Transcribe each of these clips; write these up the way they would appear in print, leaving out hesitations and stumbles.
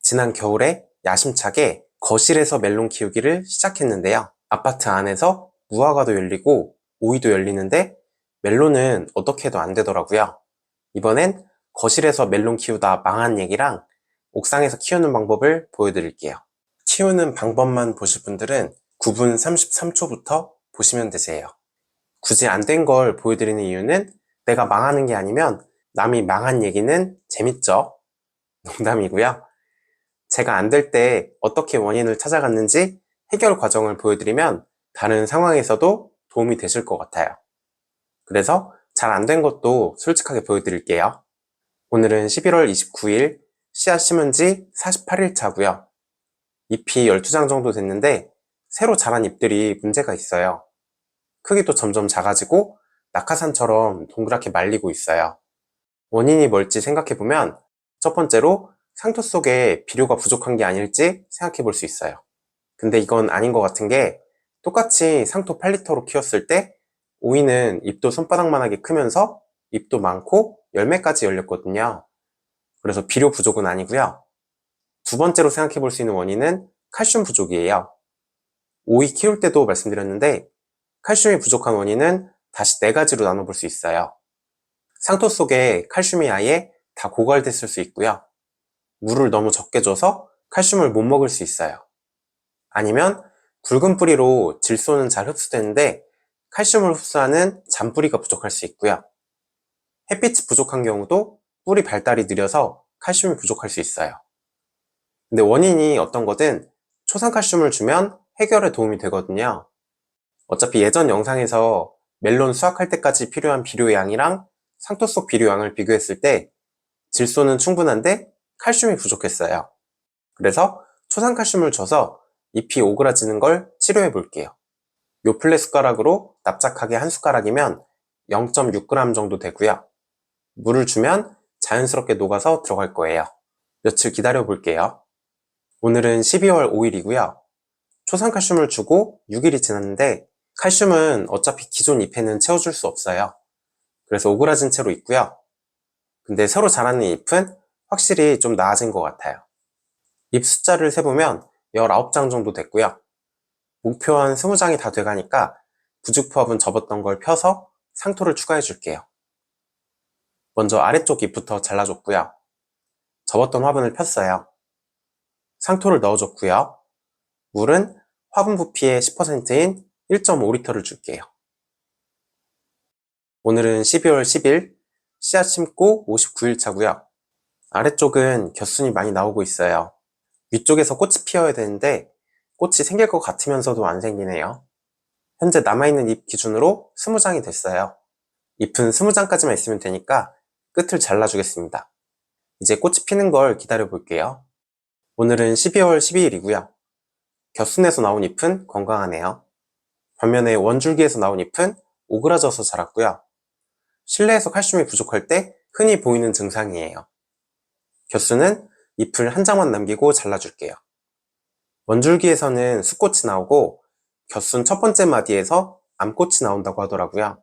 지난 겨울에 야심차게 거실에서 멜론 키우기를 시작했는데요. 아파트 안에서 무화과도 열리고 오이도 열리는데 멜론은 어떻게 해도 안 되더라고요. 이번엔 거실에서 멜론 키우다 망한 얘기랑 옥상에서 키우는 방법을 보여드릴게요. 키우는 방법만 보실 분들은 9분 33초부터 보시면 되세요. 굳이 안 된 걸 보여드리는 이유는 내가 망하는 게 아니면 남이 망한 얘기는 재밌죠? 농담이고요. 제가 안 될 때 어떻게 원인을 찾아갔는지 해결 과정을 보여드리면 다른 상황에서도 도움이 되실 것 같아요. 그래서 잘 안 된 것도 솔직하게 보여드릴게요. 오늘은 11월 29일 씨앗 심은 지 48일 차고요. 잎이 12장 정도 됐는데 새로 자란 잎들이 문제가 있어요. 크기도 점점 작아지고 낙하산처럼 동그랗게 말리고 있어요. 원인이 뭘지 생각해보면 첫 번째로 상토 속에 비료가 부족한 게 아닐지 생각해 볼 수 있어요. 근데 이건 아닌 것 같은 게 똑같이 상토 8리터로 키웠을 때 오이는 잎도 손바닥만하게 크면서 잎도 많고 열매까지 열렸거든요. 그래서 비료 부족은 아니고요. 두 번째로 생각해 볼 수 있는 원인은 칼슘 부족이에요. 오이 키울 때도 말씀드렸는데 칼슘이 부족한 원인은 다시 네 가지로 나눠볼 수 있어요. 상토 속에 칼슘이 아예 다 고갈됐을 수 있고요. 물을 너무 적게 줘서 칼슘을 못 먹을 수 있어요. 아니면 굵은 뿌리로 질소는 잘 흡수되는데 칼슘을 흡수하는 잔뿌리가 부족할 수 있고요. 햇빛이 부족한 경우도 뿌리 발달이 느려서 칼슘이 부족할 수 있어요. 근데 원인이 어떤 거든 초상칼슘을 주면 해결에 도움이 되거든요. 어차피 예전 영상에서 멜론 수확할 때까지 필요한 비료 양이랑 상토 속 비료 양을 비교했을 때 질소는 충분한데 칼슘이 부족했어요. 그래서 초상칼슘을 줘서 잎이 오그라지는 걸 치료해 볼게요. 요플레 숟가락으로 납작하게 한 숟가락이면 0.6g 정도 되고요. 물을 주면 자연스럽게 녹아서 들어갈 거예요. 며칠 기다려 볼게요. 오늘은 12월 5일이고요. 초상칼슘을 주고 6일이 지났는데 칼슘은 어차피 기존 잎에는 채워줄 수 없어요. 그래서 오그라진 채로 있고요. 근데 새로 자라는 잎은 확실히 좀 나아진 것 같아요. 잎 숫자를 세보면 19장 정도 됐고요. 목표한 20장이 다 돼가니까 부직포화분 접었던 걸 펴서 상토를 추가해 줄게요. 먼저 아래쪽 잎부터 잘라줬고요. 접었던 화분을 폈어요. 상토를 넣어줬고요. 물은 화분 부피의 10%인 1.5리터를 줄게요. 오늘은 12월 10일 씨앗 심고 59일 차고요. 아래쪽은 겹순이 많이 나오고 있어요. 위쪽에서 꽃이 피어야 되는데 꽃이 생길 것 같으면서도 안 생기네요. 현재 남아있는 잎 기준으로 20장이 됐어요. 잎은 20장까지만 있으면 되니까 끝을 잘라주겠습니다. 이제 꽃이 피는 걸 기다려 볼게요. 오늘은 12월 12일이고요. 겹순에서 나온 잎은 건강하네요. 반면에 원줄기에서 나온 잎은 오그라져서 자랐고요. 실내에서 칼슘이 부족할 때 흔히 보이는 증상이에요. 겹순은 잎을 한 장만 남기고 잘라줄게요. 원줄기에서는 수꽃이 나오고 겹순 첫 번째 마디에서 암꽃이 나온다고 하더라고요.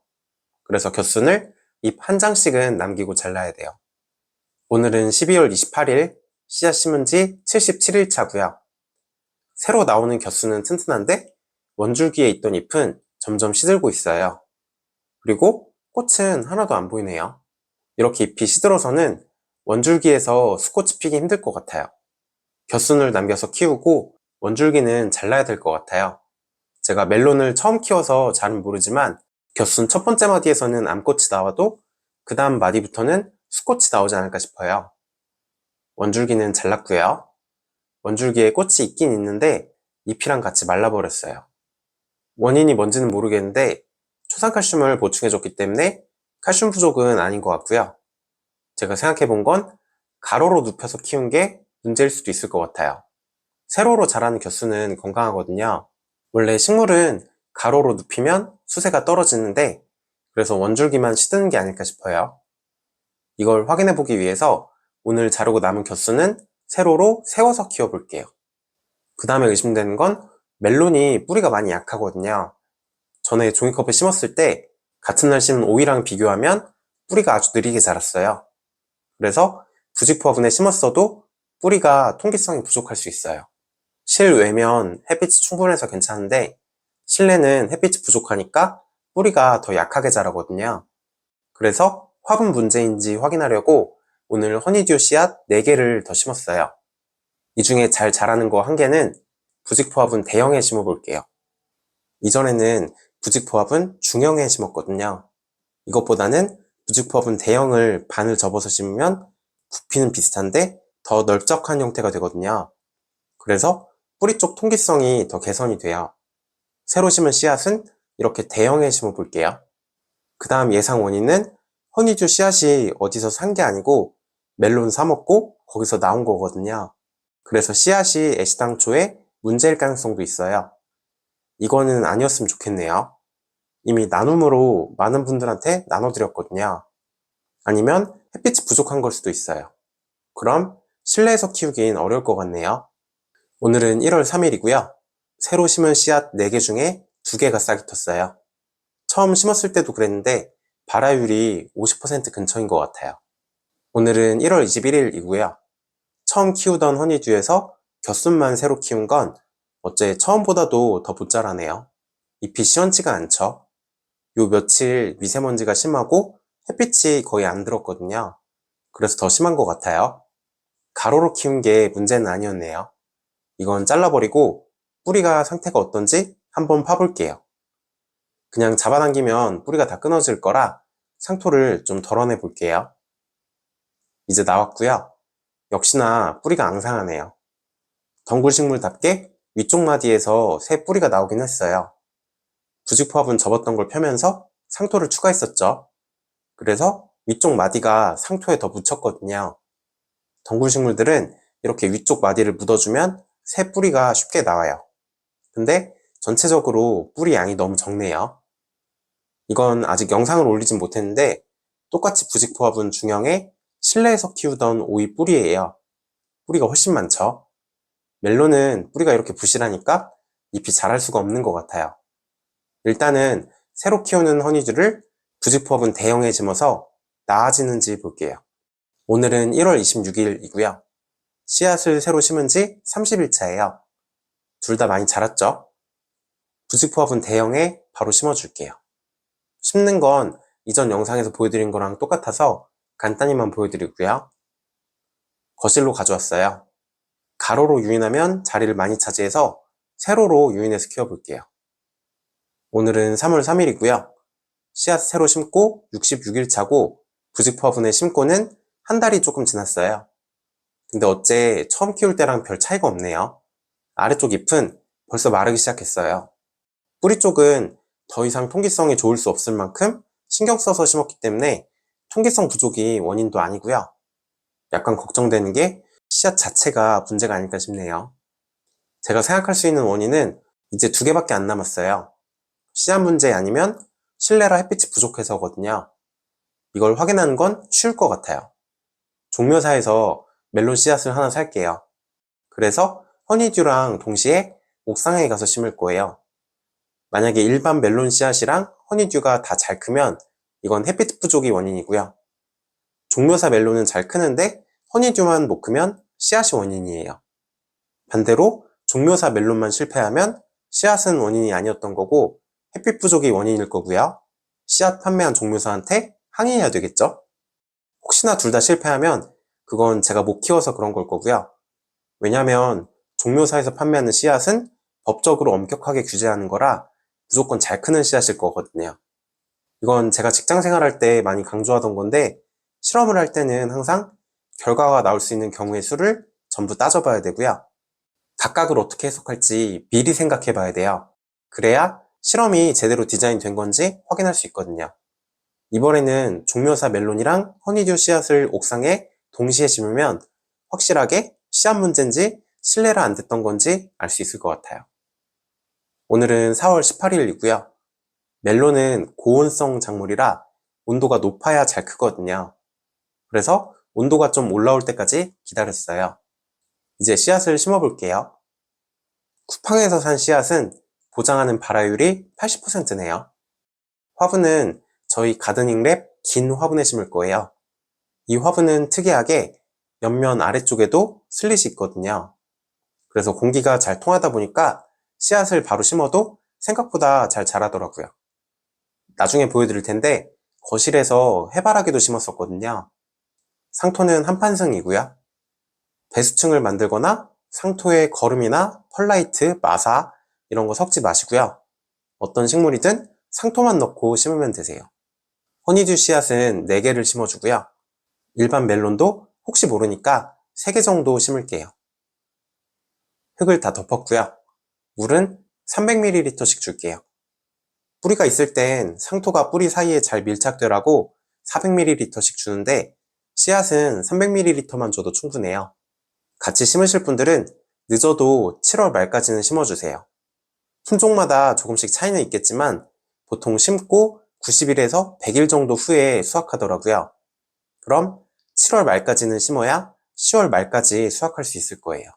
그래서 겹순을 잎 한 장씩은 남기고 잘라야 돼요. 오늘은 12월 28일 씨앗 심은 지 77일 차고요. 새로 나오는 겹순은 튼튼한데 원줄기에 있던 잎은 점점 시들고 있어요. 그리고 꽃은 하나도 안 보이네요. 이렇게 잎이 시들어서는 원줄기에서 수꽃이 피기 힘들 것 같아요. 겹순을 남겨서 키우고 원줄기는 잘라야 될 것 같아요. 제가 멜론을 처음 키워서 잘은 모르지만 겹순 첫 번째 마디에서는 암꽃이 나와도 그 다음 마디부터는 수꽃이 나오지 않을까 싶어요. 원줄기는 잘랐고요. 원줄기에 꽃이 있긴 있는데 잎이랑 같이 말라버렸어요. 원인이 뭔지는 모르겠는데 초상칼슘을 보충해줬기 때문에 칼슘 부족은 아닌 것 같고요. 제가 생각해본 건 가로로 눕혀서 키운 게 문제일 수도 있을 것 같아요. 세로로 자라는 겹순은 건강하거든요. 원래 식물은 가로로 눕히면 수세가 떨어지는데 그래서 원줄기만 시드는 게 아닐까 싶어요. 이걸 확인해 보기 위해서 오늘 자르고 남은 겹순은 세로로 세워서 키워볼게요. 그 다음에 의심되는 건 멜론이 뿌리가 많이 약하거든요. 전에 종이컵에 심었을 때 같은 날 심은 오이랑 비교하면 뿌리가 아주 느리게 자랐어요. 그래서 부직포 화분에 심었어도 뿌리가 통기성이 부족할 수 있어요. 실외면 햇빛이 충분해서 괜찮은데 실내는 햇빛이 부족하니까 뿌리가 더 약하게 자라거든요. 그래서 화분 문제인지 확인하려고 오늘 허니듀 씨앗 4개를 더 심었어요. 이 중에 잘 자라는 거 1개는 부직포 화분 대형에 심어볼게요. 이전에는 부직포 화분 중형에 심었거든요. 이것보다는 부직포 화분 대형을 반을 접어서 심으면 부피는 비슷한데 더 넓적한 형태가 되거든요. 그래서 뿌리 쪽 통기성이 더 개선이 돼요. 새로 심은 씨앗은 이렇게 대형에 심어볼게요. 그 다음 예상 원인은 허니듀 씨앗이 어디서 산 게 아니고 멜론 사 먹고 거기서 나온 거거든요. 그래서 씨앗이 애시당초에 문제일 가능성도 있어요. 이거는 아니었으면 좋겠네요. 이미 나눔으로 많은 분들한테 나눠드렸거든요. 아니면 햇빛이 부족한 걸 수도 있어요. 그럼 실내에서 키우긴 어려울 것 같네요. 오늘은 1월 3일이고요. 새로 심은 씨앗 4개 중에 2개가 싹이 텄어요. 처음 심었을 때도 그랬는데 발화율이 50% 근처인 것 같아요. 오늘은 1월 21일이고요. 처음 키우던 허니듀에서 겹순만 새로 키운 건 어째 처음보다도 더 못 자라네요. 잎이 시원치가 않죠. 요 며칠 미세먼지가 심하고 햇빛이 거의 안 들었거든요. 그래서 더 심한 것 같아요. 가로로 키운 게 문제는 아니었네요. 이건 잘라버리고 뿌리가 상태가 어떤지 한번 파볼게요. 그냥 잡아당기면 뿌리가 다 끊어질 거라 상토를 좀 덜어내 볼게요. 이제 나왔고요. 역시나 뿌리가 앙상하네요. 덩굴식물답게 위쪽 마디에서 새 뿌리가 나오긴 했어요. 부직포합은 접었던 걸 펴면서 상토를 추가했었죠. 그래서 위쪽 마디가 상토에 더 묻혔거든요. 덩굴식물들은 이렇게 위쪽 마디를 묻어주면 새 뿌리가 쉽게 나와요. 근데 전체적으로 뿌리 양이 너무 적네요. 이건 아직 영상을 올리진 못했는데 똑같이 부직포화분 중형의 실내에서 키우던 오이 뿌리예요. 뿌리가 훨씬 많죠. 멜론은 뿌리가 이렇게 부실하니까 잎이 자랄 수가 없는 것 같아요. 일단은 새로 키우는 허니듀를 부직포화분 대형에 심어서 나아지는지 볼게요. 오늘은 1월 26일이고요. 씨앗을 새로 심은 지 30일차예요. 둘 다 많이 자랐죠? 부직포화분 대형에 바로 심어줄게요. 심는 건 이전 영상에서 보여드린 거랑 똑같아서 간단히만 보여드리고요. 거실로 가져왔어요. 가로로 유인하면 자리를 많이 차지해서 세로로 유인해서 키워볼게요. 오늘은 3월 3일이고요. 씨앗 새로 심고 66일 차고 부직포화분에 심고는 한 달이 조금 지났어요. 근데 어째 처음 키울 때랑 별 차이가 없네요. 아래쪽 잎은 벌써 마르기 시작했어요. 뿌리 쪽은 더 이상 통기성이 좋을 수 없을 만큼 신경 써서 심었기 때문에 통기성 부족이 원인도 아니고요. 약간 걱정되는 게 씨앗 자체가 문제가 아닐까 싶네요. 제가 생각할 수 있는 원인은 이제 2개밖에 안 남았어요. 씨앗 문제 아니면 실내라 햇빛이 부족해서거든요. 이걸 확인하는 건 쉬울 것 같아요. 종묘사에서 멜론 씨앗을 하나 살게요. 그래서 허니듀랑 동시에 옥상에 가서 심을 거예요. 만약에 일반 멜론 씨앗이랑 허니듀가 다 잘 크면 이건 햇빛 부족이 원인이고요. 종묘사 멜론은 잘 크는데 허니듀만 못 크면 씨앗이 원인이에요. 반대로 종묘사 멜론만 실패하면 씨앗은 원인이 아니었던 거고 햇빛 부족이 원인일 거고요. 씨앗 판매한 종묘사한테 항의해야 되겠죠? 혹시나 둘 다 실패하면 그건 제가 못 키워서 그런 걸 거고요. 왜냐면 종묘사에서 판매하는 씨앗은 법적으로 엄격하게 규제하는 거라 무조건 잘 크는 씨앗일 거거든요. 이건 제가 직장 생활할 때 많이 강조하던 건데 실험을 할 때는 항상 결과가 나올 수 있는 경우의 수를 전부 따져봐야 되고요. 각각을 어떻게 해석할지 미리 생각해 봐야 돼요. 그래야 실험이 제대로 디자인된 건지 확인할 수 있거든요. 이번에는 종묘사 멜론이랑 허니듀 씨앗을 옥상에 동시에 심으면 확실하게 씨앗 문제인지 실내라 안 됐던 건지 알 수 있을 것 같아요. 오늘은 4월 18일이고요. 멜론은 고온성 작물이라 온도가 높아야 잘 크거든요. 그래서 온도가 좀 올라올 때까지 기다렸어요. 이제 씨앗을 심어볼게요. 쿠팡에서 산 씨앗은 보장하는 발화율이 80%네요. 화분은 저희 가드닝랩 긴 화분에 심을 거예요. 이 화분은 특이하게 옆면 아래쪽에도 슬릿이 있거든요. 그래서 공기가 잘 통하다 보니까 씨앗을 바로 심어도 생각보다 잘 자라더라고요. 나중에 보여드릴 텐데 거실에서 해바라기도 심었었거든요. 상토는 한판승이고요. 배수층을 만들거나 상토에 거름이나 펄라이트, 마사 이런 거 섞지 마시고요. 어떤 식물이든 상토만 넣고 심으면 되세요. 허니듀 씨앗은 4개를 심어주고요. 일반 멜론도 혹시 모르니까 3개 정도 심을게요. 흙을 다 덮었고요. 물은 300ml씩 줄게요. 뿌리가 있을 땐 상토가 뿌리 사이에 잘 밀착되라고 400ml씩 주는데 씨앗은 300ml만 줘도 충분해요. 같이 심으실 분들은 늦어도 7월 말까지는 심어주세요. 품종마다 조금씩 차이는 있겠지만 보통 심고 90일에서 100일 정도 후에 수확하더라고요. 그럼 7월 말까지는 심어야 10월 말까지 수확할 수 있을 거예요.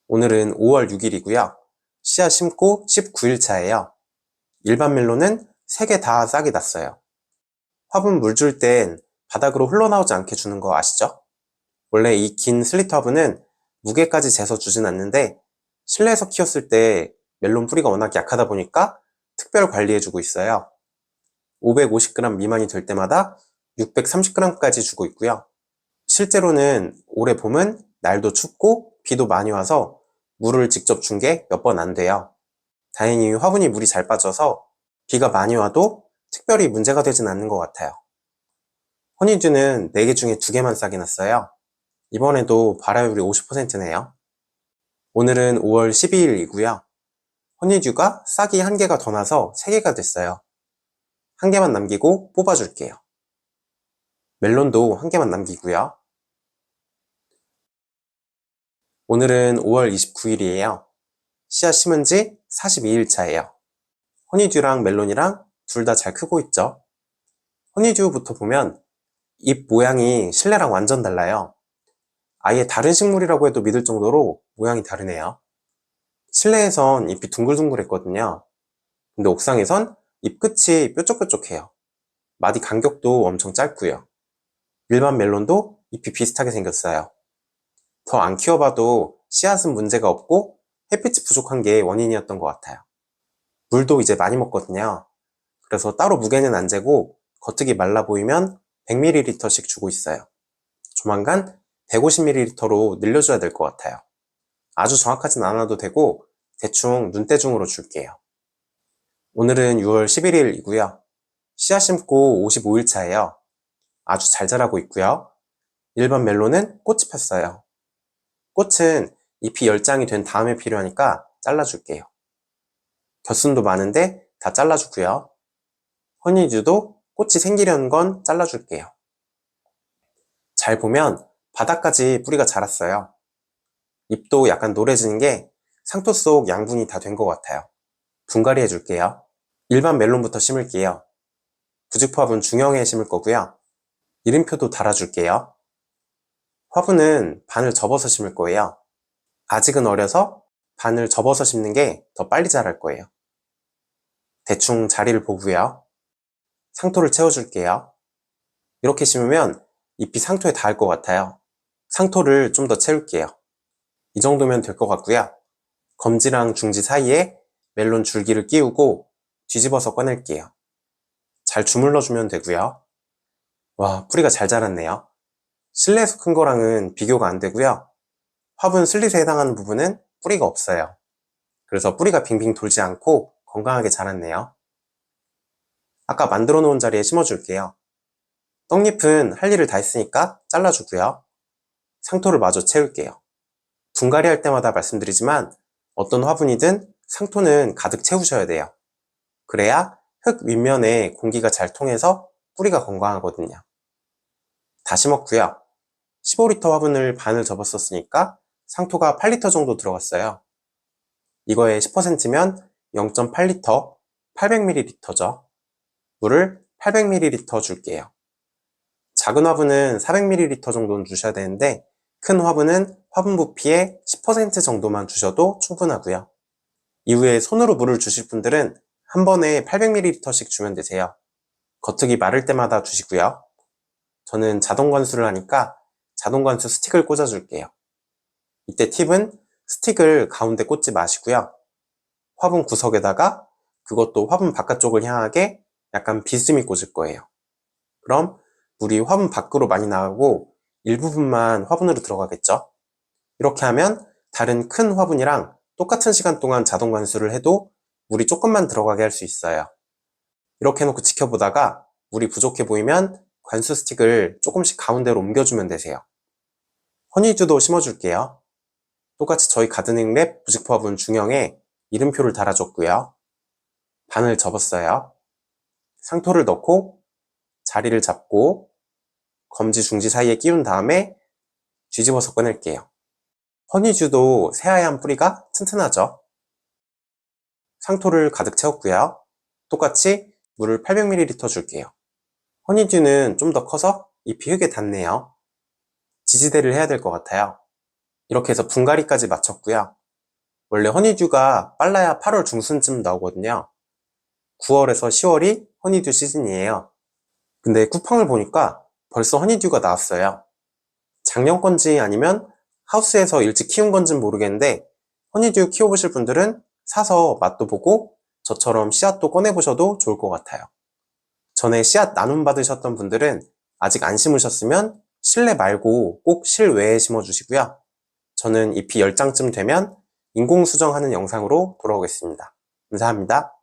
오늘은 5월 6일이고요. 씨앗 심고 19일 차예요. 일반 멜론은 3개 다 싹이 났어요. 화분 물 줄 땐 바닥으로 흘러나오지 않게 주는 거 아시죠? 원래 이 긴 슬리트 화분은 무게까지 재서 주진 않는데 실내에서 키웠을 때 멜론 뿌리가 워낙 약하다 보니까 특별 관리해주고 있어요. 550g 미만이 될 때마다 630g까지 주고 있고요. 실제로는 올해 봄은 날도 춥고 비도 많이 와서 물을 직접 준 게 몇 번 안 돼요. 다행히 화분이 물이 잘 빠져서 비가 많이 와도 특별히 문제가 되진 않는 것 같아요. 허니듀는 4개 중에 2개만 싹이 났어요. 이번에도 발화율이 50%네요. 오늘은 5월 12일이고요. 허니듀가 싹이 1개가 더 나서 3개가 됐어요. 1개만 남기고 뽑아줄게요. 멜론도 1개만 남기고요. 오늘은 5월 29일이에요. 씨앗 심은 지 42일 차예요. 허니듀랑 멜론이랑 둘 다 잘 크고 있죠. 허니듀부터 보면 잎 모양이 실내랑 완전 달라요. 아예 다른 식물이라고 해도 믿을 정도로 모양이 다르네요. 실내에선 잎이 둥글둥글했거든요. 근데 옥상에선 잎 끝이 뾰족뾰족해요. 마디 간격도 엄청 짧고요. 일반 멜론도 잎이 비슷하게 생겼어요. 더 안 키워봐도 씨앗은 문제가 없고 햇빛이 부족한 게 원인이었던 것 같아요. 물도 이제 많이 먹거든요. 그래서 따로 무게는 안 재고 겉흙이 말라 보이면 100ml씩 주고 있어요. 조만간 150ml로 늘려줘야 될 것 같아요. 아주 정확하진 않아도 되고 대충 눈대중으로 줄게요. 오늘은 6월 11일이고요. 씨앗 심고 55일 차예요. 아주 잘 자라고 있고요. 일반 멜론은 꽃이 폈어요. 꽃은 잎이 10장이 된 다음에 필요하니까 잘라줄게요. 겨순도 많은데 다 잘라주고요. 허니듀도 꽃이 생기려는 건 잘라줄게요. 잘 보면 바닥까지 뿌리가 자랐어요. 잎도 약간 노래지는 게 상토 속 양분이 다 된 것 같아요. 분갈이 해줄게요. 일반 멜론부터 심을게요. 부직포 화분 중형에 심을 거고요. 이름표도 달아줄게요. 화분은 반을 접어서 심을 거예요. 아직은 어려서 반을 접어서 심는 게 더 빨리 자랄 거예요. 대충 자리를 보고요. 상토를 채워줄게요. 이렇게 심으면 잎이 상토에 닿을 것 같아요. 상토를 좀 더 채울게요. 이 정도면 될 것 같고요. 검지랑 중지 사이에 멜론 줄기를 끼우고 뒤집어서 꺼낼게요. 잘 주물러주면 되고요. 와, 뿌리가 잘 자랐네요. 실내에서 큰 거랑은 비교가 안 되고요. 화분 슬릿에 해당하는 부분은 뿌리가 없어요. 그래서 뿌리가 빙빙 돌지 않고 건강하게 자랐네요. 아까 만들어 놓은 자리에 심어줄게요. 떡잎은 할 일을 다 했으니까 잘라주고요. 상토를 마저 채울게요. 분갈이 할 때마다 말씀드리지만 어떤 화분이든 상토는 가득 채우셔야 돼요. 그래야 흙 윗면에 공기가 잘 통해서 뿌리가 건강하거든요. 다 심었고요. 15리터 화분을 반을 접었었으니까 상토가 8리터 정도 들어갔어요. 이거의 10%면 0.8리터, 800ml죠. 물을 800ml 줄게요. 작은 화분은 400ml 정도는 주셔야 되는데 큰 화분은 화분 부피의 10% 정도만 주셔도 충분하고요. 이후에 손으로 물을 주실 분들은 한 번에 800ml씩 주면 되세요. 겉흙이 마를 때마다 주시고요. 저는 자동 관수를 하니까 자동 관수 스틱을 꽂아줄게요. 이때 팁은 스틱을 가운데 꽂지 마시고요. 화분 구석에다가 그것도 화분 바깥쪽을 향하게 약간 비스듬히 꽂을 거예요. 그럼 물이 화분 밖으로 많이 나가고 일부분만 화분으로 들어가겠죠? 이렇게 하면 다른 큰 화분이랑 똑같은 시간 동안 자동 관수를 해도 물이 조금만 들어가게 할 수 있어요. 이렇게 해놓고 지켜보다가 물이 부족해 보이면 관수 스틱을 조금씩 가운데로 옮겨주면 되세요. 허니듀도 심어줄게요. 똑같이 저희 가드닝랩 부직포 화분 중형에 이름표를 달아줬고요. 반을 접었어요. 상토를 넣고 자리를 잡고 검지 중지 사이에 끼운 다음에 뒤집어서 꺼낼게요. 허니듀도 새하얀 뿌리가 튼튼하죠? 상토를 가득 채웠고요. 똑같이 물을 800ml 줄게요. 허니듀는 좀 더 커서 잎이 흙에 닿네요. 지지대를 해야 될 것 같아요. 이렇게 해서 분갈이까지 마쳤고요. 원래 허니듀가 빨라야 8월 중순쯤 나오거든요. 9월에서 10월이 허니듀 시즌이에요. 근데 쿠팡을 보니까 벌써 허니듀가 나왔어요. 작년 건지 아니면 하우스에서 일찍 키운 건지는 모르겠는데 허니듀 키워보실 분들은 사서 맛도 보고 저처럼 씨앗도 꺼내보셔도 좋을 것 같아요. 전에 씨앗 나눔 받으셨던 분들은 아직 안 심으셨으면 실내 말고 꼭 실외에 심어주시고요. 저는 잎이 10장쯤 되면 인공수정하는 영상으로 돌아오겠습니다. 감사합니다.